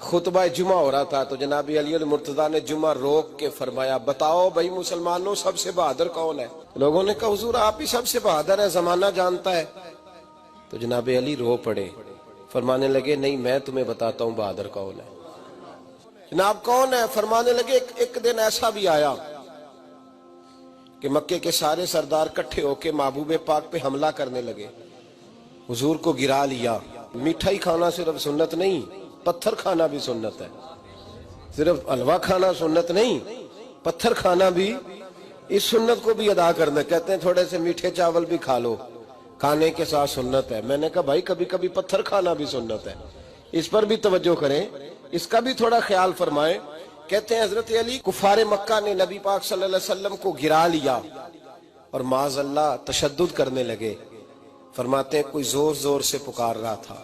خطبہ جمعہ ہو رہا تھا تو جناب علی المرتضیٰ نے جمعہ روک کے فرمایا بتاؤ بھائی مسلمانوں سب سے بہادر کون ہے؟ لوگوں نے کہا حضور آپ ہی سب سے بہادر ہے، زمانہ جانتا ہے۔ تو جناب علی رو پڑے، فرمانے لگے نہیں میں تمہیں بتاتا ہوں بہادر کون ہے۔ جناب کون ہے؟ فرمانے لگے ایک دن ایسا بھی آیا کہ مکے کے سارے سردار کٹھے ہو کے محبوب پاک پہ حملہ کرنے لگے، حضور کو گرا لیا۔ میٹھا ہی کھانا صرف سنت نہیں، پتھر کھانا بھی سنت ہے، صرف حلوہ کھانا سنت نہیں، پتھر کھانا بھی اس سنت کو بھی ادا کرنا۔ کہتے ہیں تھوڑے سے میٹھے چاول بھی کھا لو، کھانے کے ساتھ سنت ہے۔ میں نے کہا بھائی کبھی کبھی پتھر کھانا بھی سنت ہے، اس پر بھی توجہ کریں، اس کا بھی تھوڑا خیال فرمائیں۔ کہتے ہیں حضرت علی کفار مکہ نے نبی پاک صلی اللہ علیہ وسلم کو گرا لیا اور معاذ اللہ تشدد کرنے لگے۔ فرماتے ہیں کوئی زور زور سے پکار رہا تھا،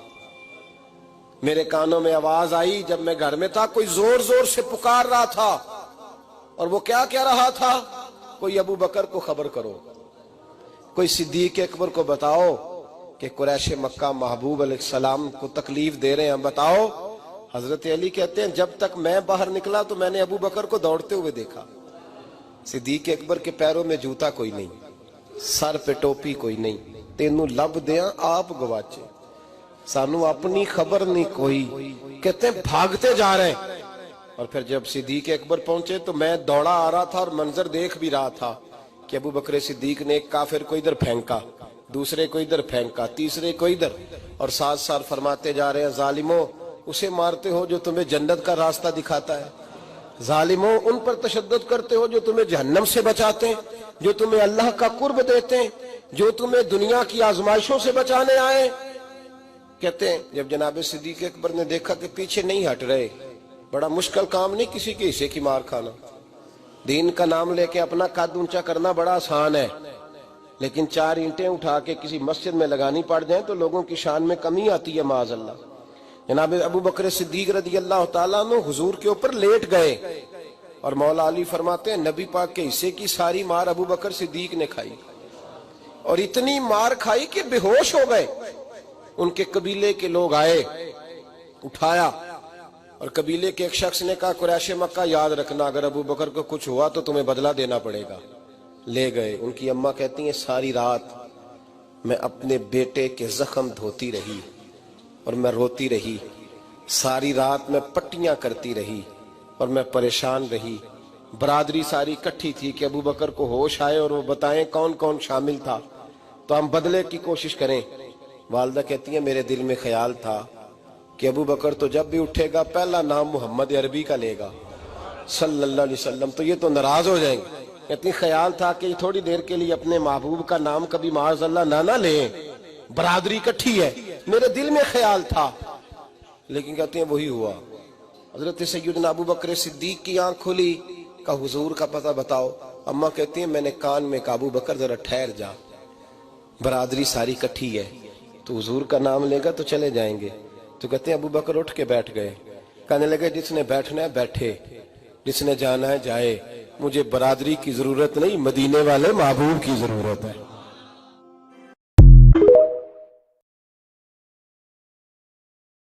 میرے کانوں میں آواز آئی جب میں گھر میں تھا، کوئی زور زور سے پکار رہا تھا، اور وہ کیا کہہ رہا تھا؟ کوئی ابو بکر کو خبر کرو، کوئی صدیق اکبر کو بتاؤ کہ قریش مکہ محبوب علیہ السلام کو تکلیف دے رہے ہیں، بتاؤ۔ حضرت علی کہتے ہیں جب تک میں باہر نکلا تو میں نے ابو بکر کو دوڑتے ہوئے دیکھا، صدیق اکبر کے پیروں میں جوتا کوئی نہیں، سر پہ ٹوپی کوئی نہیں، تینوں لب دیاں آپ گواچے، سانو اپنی خبر نہیں کوئی۔ کہتے ہیں بھاگتے جا رہے ہیں، اور پھر جب صدیق اکبر پہنچے تو میں دوڑا آ رہا تھا اور منظر دیکھ بھی رہا تھا کہ ابو بکر صدیق نے ایک کافر کو ادھر پھینکا، دوسرے کو ادھر پھینکا، تیسرے کو ادھر، اور ساتھ ساتھ فرماتے جا رہے ہیں ظالموں اسے مارتے ہو جو تمہیں جنت کا راستہ دکھاتا ہے، ظالموں ان پر تشدد کرتے ہو جو تمہیں جہنم سے بچاتے ہیں، جو تمہیں اللہ کا قرب دیتے ہیں، جو تمہیں دنیا کی آزمائشوں سے بچانے آئے۔ کہتے ہیں جب جناب صدیق اکبر نے دیکھا کہ پیچھے نہیں ہٹ رہے، بڑا مشکل کام نہیں کسی کے حصے کی مار کھانا، دین کا نام لے کے اپنا قد اونچا کرنا بڑا آسان ہے، لیکن 4 اینٹیں اٹھا کے کسی مسجد میں لگانی پڑ جائیں تو لوگوں کی شان میں کمی آتی ہے معاذ اللہ۔ جناب ابو بکر صدیق رضی اللہ تعالیٰ عنہ حضور کے اوپر لیٹ گئے، اور مولا علی فرماتے ہیں نبی پاک کے حصے کی ساری مار ابو بکر صدیق نے کھائی، اور اتنی مار کھائی کہ بے ہوش ہو گئے۔ ان کے قبیلے کے لوگ آئے، اٹھایا، اور قبیلے کے ایک شخص نے کہا قریش مکہ یاد رکھنا اگر ابو بکر کو کچھ ہوا تو تمہیں بدلہ دینا پڑے گا۔ لے گئے۔ ان کی اماں کہتی ہیں ساری رات میں اپنے بیٹے کے زخم دھوتی رہی اور میں روتی رہی، ساری رات میں پٹیاں کرتی رہی اور میں پریشان رہی۔ برادری ساری کٹھی تھی کہ ابو بکر کو ہوش آئے اور وہ بتائیں کون کون شامل تھا تو ہم بدلے کی کوشش کریں۔ والدہ کہتی ہیں میرے دل میں خیال تھا کہ ابو بکر تو جب بھی اٹھے گا پہلا نام محمد عربی کا لے گا صلی اللہ علیہ وسلم، تو یہ تو ناراض ہو جائیں گے۔ کہتی خیال تھا کہ تھوڑی دیر کے لیے اپنے محبوب کا نام کبھی معاذ اللہ نہ لیں، برادری کٹھی ہے، میرے دل میں خیال تھا، لیکن کہتے ہیں وہی ہوا۔ حضرت سیدنا ابو بکر صدیق کی آنکھ کھلی، کہا حضور کا پتہ بتاؤ۔ اماں کہتی ہیں میں نے کان میں کہا ابو بکر ذرا ٹھہر جا، برادری ساری کٹھی ہے، تو حضور کا نام لے گا تو چلے جائیں گے۔ تو کہتے ہیں ابو بکر اٹھ کے بیٹھ گئے، کہنے لگے جس نے بیٹھنا ہے بیٹھے، جس نے جانا ہے جائے، مجھے برادری کی ضرورت نہیں، مدینے والے محبوب کی ضرورت ہے۔